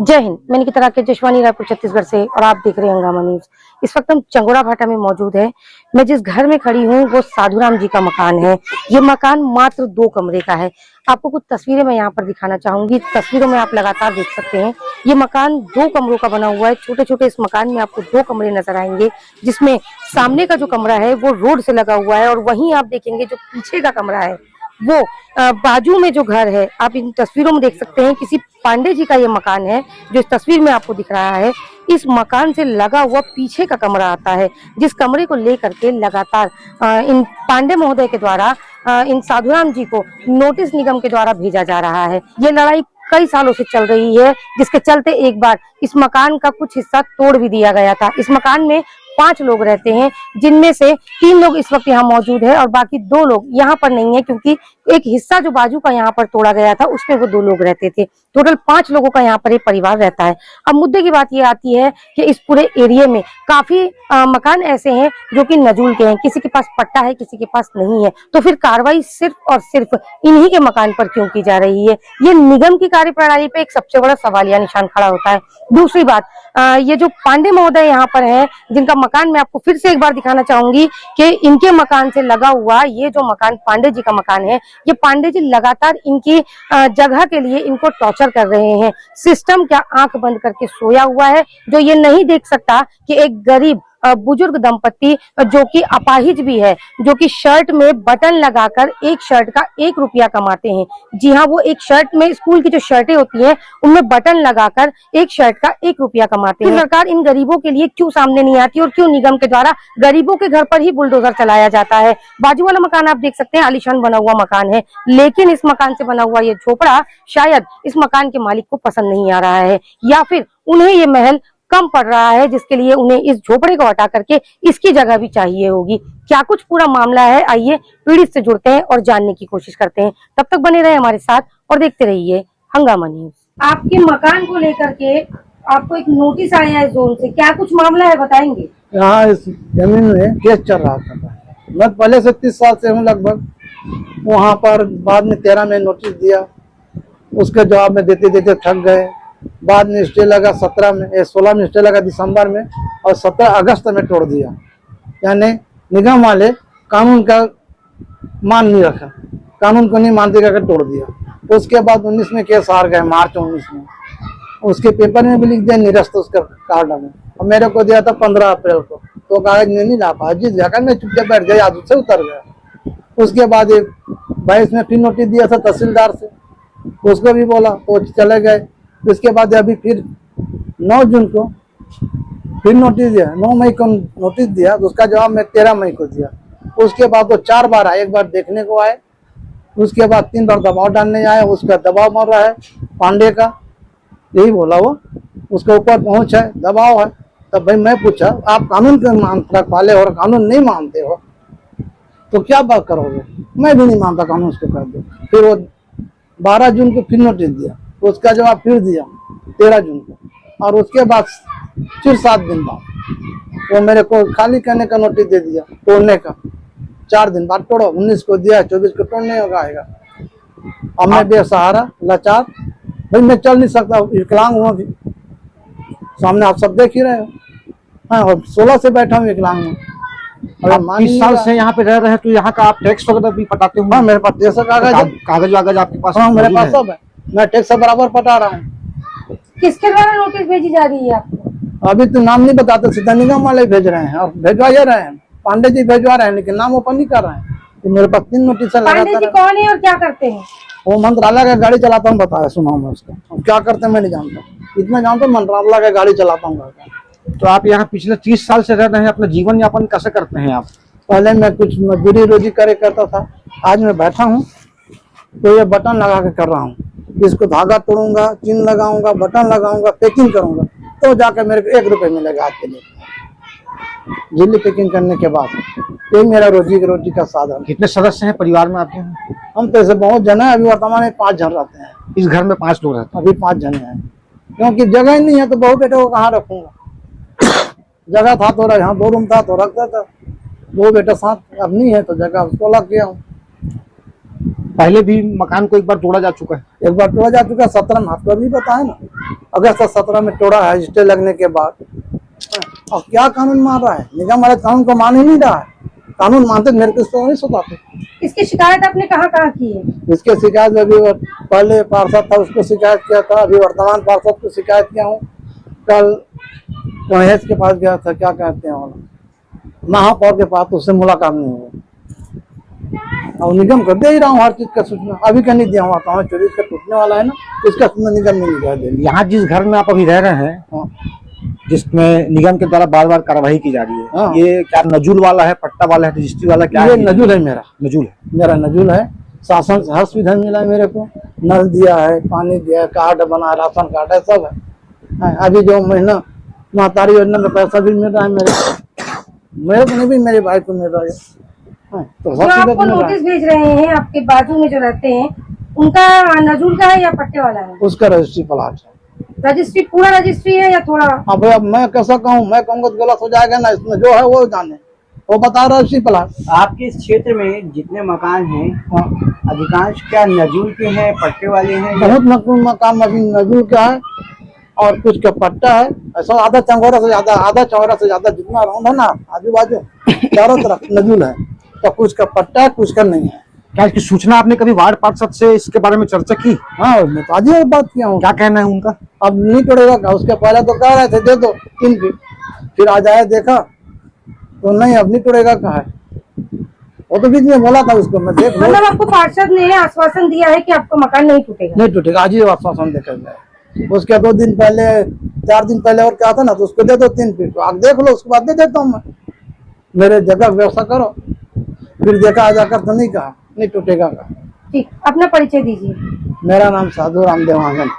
जय हिंद। मैं निकिता राकेश जशवानी, रायपुर छत्तीसगढ़ से, और आप देख रहे हैं हंगामा न्यूज। इस वक्त हम चंगोड़ा भाटा में मौजूद है। मैं जिस घर में खड़ी हूँ वो साधुराम जी का मकान है। ये मकान मात्र 2 कमरे का है। आपको कुछ तस्वीरें मैं यहाँ पर दिखाना चाहूंगी। तस्वीरों में आप लगातार देख सकते हैं ये मकान 2 कमरों का बना हुआ है। छोटे छोटे इस मकान में आपको 2 कमरे नजर आएंगे, जिसमें सामने का जो कमरा है वो रोड से लगा हुआ है, और वहीं आप देखेंगे जो पीछे का कमरा है वो बाजू में जो घर है, आप इन तस्वीरों में देख सकते हैं किसी पांडे जी का ये मकान है जो इस तस्वीर में आपको दिख रहा है। इस मकान से लगा हुआ पीछे का कमरा आता है, जिस कमरे को लेकर के लगातार इन पांडे महोदय के द्वारा इन साधुराम जी को नोटिस निगम के द्वारा भेजा जा रहा है। ये लड़ाई कई सालों से चल रही है, जिसके चलते एक बार इस मकान का कुछ हिस्सा तोड़ भी दिया गया था। इस मकान में 5 लोग रहते हैं, जिनमें से 3 लोग इस वक्त यहाँ मौजूद है और बाकी 2 लोग यहाँ पर नहीं है, क्योंकि एक हिस्सा जो बाजू का यहाँ पर तोड़ा गया था उसमें वो 2 लोग रहते थे। टोटल 5 लोगों का यहाँ पर एक परिवार रहता है। अब मुद्दे की बात ये आती है कि इस पूरे एरिया में काफी मकान ऐसे हैं जो कि नजूल के हैं, किसी के पास पट्टा है, किसी के पास नहीं है। तो फिर कार्रवाई सिर्फ और सिर्फ इन्हीं के मकान पर क्यों की जा रही है? ये निगम की कार्यप्रणाली पे एक सबसे बड़ा सवालिया निशान खड़ा होता है। दूसरी बात, ये जो पांडे महोदय यहाँ पर है, जिनका मकान मैं आपको फिर से एक बार दिखाना चाहूंगी कि इनके मकान से लगा हुआ ये जो मकान पांडे जी का मकान है, ये पांडे जी लगातार इनकी जगह के लिए इनको टॉर्चर कर रहे हैं। सिस्टम क्या आंख बंद करके सोया हुआ है, जो ये नहीं देख सकता कि एक गरीब बुजुर्ग दंपत्ति जो कि अपाहिज भी है, जो कि शर्ट में बटन लगाकर एक शर्ट का 1 रुपया कमाते हैं। जी हाँ, वो एक शर्ट में, स्कूल की जो शर्टें होती हैं उनमें बटन लगाकर एक शर्ट का 1 रुपया कमाते हैं। सरकार इन गरीबों के लिए क्यों सामने नहीं आती और क्यों निगम के द्वारा गरीबों के घर पर ही बुलडोजर चलाया जाता है? बाजू वाला मकान आप देख सकते हैं, आलीशान बना हुआ मकान है, लेकिन इस मकान से बना हुआ ये झोपड़ा शायद इस मकान के मालिक को पसंद नहीं आ रहा है, या फिर उन्हें ये महल कम पड़ रहा है, जिसके लिए उन्हें इस झोपड़े को हटा करके इसकी जगह भी चाहिए होगी। क्या कुछ पूरा मामला है, आइए पीड़ित से जुड़ते हैं और जानने की कोशिश करते हैं। तब तक बने रहे हमारे साथ और देखते रहिए हंगामा न्यूज। आपके मकान को लेकर के आपको एक नोटिस आया है जोन से, क्या कुछ मामला है बताएंगे? यहाँ इस जमीन में केस चल रहा था। मैं पहले से 30 साल से हूँ लगभग वहाँ पर। बाद में 13 में नोटिस दिया, उसके जवाब में देते देते थक गए। बाद में स्टे लगा 16 में स्टे लगा दिसंबर में, और 17 अगस्त में तोड़ दिया। यानी निगम वाले कानून का मान नहीं रखा, कानून को नहीं मानते करके तोड़ दिया। उसके बाद 19 में केस हार गए, मार्च 19 में। उसके पेपर में भी लिख दिया निरस्त उसका कार्ड में, और मेरे को दिया था 15 अप्रैल को, तो कागज में नहीं ला पाया। जिस जगह में चुपचाप बैठ गया, आदत से उतर गया। उसके बाद 22 में फिर नोटिस दिया था तहसीलदार से, उसको भी बोला तो चले गए। इसके बाद अभी फिर 9 जून को फिर नोटिस दिया, 9 मई को नोटिस दिया, तो उसका जवाब मैं 13 मई को दिया। उसके बाद वो 4 बार आए, एक बार देखने को आए, उसके बाद 3 बार दबाव डालने आए। उसका दबाव मर रहा है पांडे का, यही बोला वो, उसके ऊपर पहुंच है, दबाव है। तब भाई मैं पूछा, आप कानून के रखवाले हो और कानून नहीं मानते हो तो क्या बात करोगे? मैं भी नहीं मानता कानून, उसको कर दो। फिर वो 12 जून को फिर नोटिस दिया, उसका जवाब फिर दिया 13 जून को, और उसके बाद फिर 7 दिन बाद वो मेरे को खाली करने का नोटिस दे दिया, तोड़ने का। 4 दिन बाद तोड़ो, 19 को दिया, 24 को तोड़ने होगा आएगा। अब मैं बेसहारा लाचार, भाई मैं चल नहीं सकता, विकलांग हुआ भी, सामने आप सब देख ही रहे हो। हाँ, और 16 से बैठा हूँ विकलांग में। आप 30 साल से यहाँ पे रह रहे हैं, तो यहाँ का आप टैक्स वगैरह भी पटाते होंगे? हाँ, मेरे पास जैसा कागज वागज आपके पास? हाँ, मेरे पास सब है, मैं टैक्स बराबर पटा रहा हूँ। किसके द्वारा नोटिस भेजी जा रही है आपको? अभी तो नाम नहीं बताते, सीधा निगम वाले भेज रहे हैं और भेजवा रहे हैं। पांडे जी भेजवा रहे हैं, लेकिन नाम ओपन नहीं कर रहे हैं। तो मेरे पास 3 नोटिस पांडे जी कौन है और क्या करते हैं? वो मंत्रालय का गाड़ी चलाता हूँ, बताया सुना मैं उसका। क्या करते हैं मैं नहीं जानता, इतना जानता हूँ मंत्रालय का गाड़ी चलाता हूँ। तो आप यहाँ पिछले 30 साल से रह रहे हैं, अपना जीवन यापन कैसे करते हैं आप? पहले मैं कुछ मजदूरी रोजी करे करता था, आज मैं बैठा हूँ तो ये बटन लगा के कर रहा हूँ। इसको धागा तोड़ूंगा, चीन लगाऊंगा, बटन लगाऊंगा, पैकिंग करूंगा, तो जाकर मेरे को 1 रुपये मिलेगा आज के लिए। झिल्ली पैकिंग करने के बाद ये मेरा रोजी का साधन। कितने सदस्य हैं परिवार में आपके? हम तो ऐसे बहुत जन है, अभी वर्तमान में 5 जन रहते हैं। इस घर में 5 लोग रहते हैं? अभी 5 जने हैं, क्योंकि जगह ही नहीं है, तो बहू बेटे को कहाँ रखूंगा। जगह था तो यहाँ 2 रूम था तो रखता था, 2 बेटे साथ, अब नहीं है तो जगह उसको लग गया हूँ। पहले भी मकान को एक बार तोड़ा जा चुका है। एक बार तोड़ा जा चुका है 17 में, आपको अभी बताया ना, अगस्त 17 में तोड़ा है स्टे लगने के बाद। और क्या कानून मान रहा है, निगम वाले कानून को मान ही नहीं रहा है। कानून मानते मेरे को इसको नहीं सुधारते। इसकी शिकायत आपने कहाँ की है? इसके शिकायत में भी पहले पार्षद था उसको शिकायत किया था, अभी वर्तमान पार्षद को शिकायत किया हूँ। कल गणेश के पास गया था, क्या कहते हैं वो महापौर के पास, उससे मुलाकात नहीं हुई। और निगम कर दे ही रहा हूँ हर चीज का सूचना, अभी का नहीं दिया हुआ था। 24 का टूटने वाला है ना, इसका सूचना निगम में नहीं दे। यहाँ जिस घर में आप अभी रह रहे हैं, हाँ। जिसमें निगम के द्वारा बार बार कार्रवाई की जा रही है, हाँ। ये क्या नजूल वाला है, पट्टा वाला है, रजिस्ट्री वाला, क्या ये है? नजूल है मेरा, नजूल है। मेरा नजूल है। शासन से हर सुविधा मिला है मेरे को, नल दिया है, पानी दिया है, कार्ड बना है, राशन कार्ड है, सब है। अभी जो महीना महतारी योजना में पैसा भी मिल रहा है मेरे को नहीं, भी मेरे भाई को मिल रहा है। तो जो आपको नोटिस भेज रहे हैं आपके बाजू में जो रहते हैं, उनका नजूल का है या पट्टे वाला है? उसका रजिस्ट्री प्लाट है। रजिस्ट्री पूरा रजिस्ट्री है या थोड़ा? अब मैं कैसा कहूँ, मैं कहूँगा तो गलत हो जाएगा ना, इसमें जो है वो जाने, वो बता रहा है रजिस्ट्री प्लाट। आपके इस क्षेत्र में जितने मकान हैं, अधिकांश क्या नजूल के हैं, पट्टे वाले हैं? बहुत मकान नजूल का है और कुछ का पट्टा है। ऐसा आधा चंगोरा से ज्यादा जितना राउंड है ना आजू बाजू चारों तरफ नजूल है, तो कुछ का पट्टा है, कुछ का नहीं है। क्या इसकी सूचना आपने कभी वार्ड पार्षद से इसके बारे में चर्चा की? हाँ, मैं तो आज ही बात किया हूँ। क्या कहना है उनका? अब नहीं तोड़ेगा क्या, उसके पहले तो कह रहे थे दे दो 3 फीट, फिर आज आया देखा तो नहीं, अब नहीं तोड़ेगा कहा है। वो तो बीच में बोला था उसको, मैं देख मतलब आपको पार्षद ने आश्वासन दिया है कि आपका मकान नहीं टूटेगा? नहीं टूटेगा, आज ही आश्वासन देकर गए। उसके 2 दिन पहले 4 दिन पहले और क्या था ना, तो उसको दे दो 3 फीट, तो आप देख लो, उसके बाद दे देता हूँ मैं, मेरे जगह व्यवस्था करो। फिर देखा आ जाकर तो नहीं कहा नहीं टूटेगा का। ठीक, अपना परिचय दीजिए। मेरा नाम साधु रामदेव आंगन।